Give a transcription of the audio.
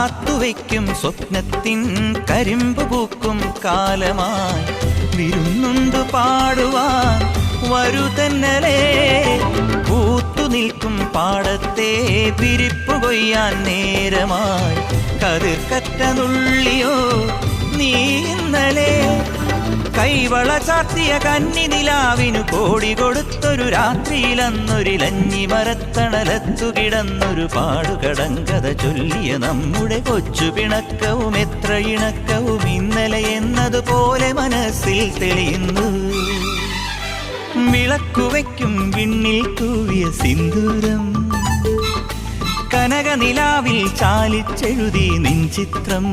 കാത്തുവയ്ക്കും സ്വപ്നത്തിൻ കരിമ്പ് പൂക്കും കാലമായി വിരുന്നുണ്ടു പാടുവാൻ വരുതന്നലേ പൂത്തു നിൽക്കും പാടത്തെ വിരിപ്പു കൊയ്യാൻ നേരമായി കതിർക്കറ്റ നുള്ളിയോ നീ ഇന്നലെ കൈവള ചാർത്തിയ കന്നി നിലാവിനു കോടി കൊടുത്തൊരു രാത്രിയിലന്നൊരിലഞ്ഞി മരത്തണലത്തു കിടന്നൊരു പാടുകടങ്കഥ ചൊല്ലിയ നമ്മുടെ കൊച്ചു പിണക്കവും എത്ര ഇണക്കവും ഇന്നലെ എന്നതുപോലെ മനസ്സിൽ തെളിയുന്നു വിളക്കുവയ്ക്കും വിണ്ണിൽ തൂവിയ സിന്ദൂരം കനകനിലാവിൽ ചാലിച്ചെഴുതി നിൻ ചിത്രം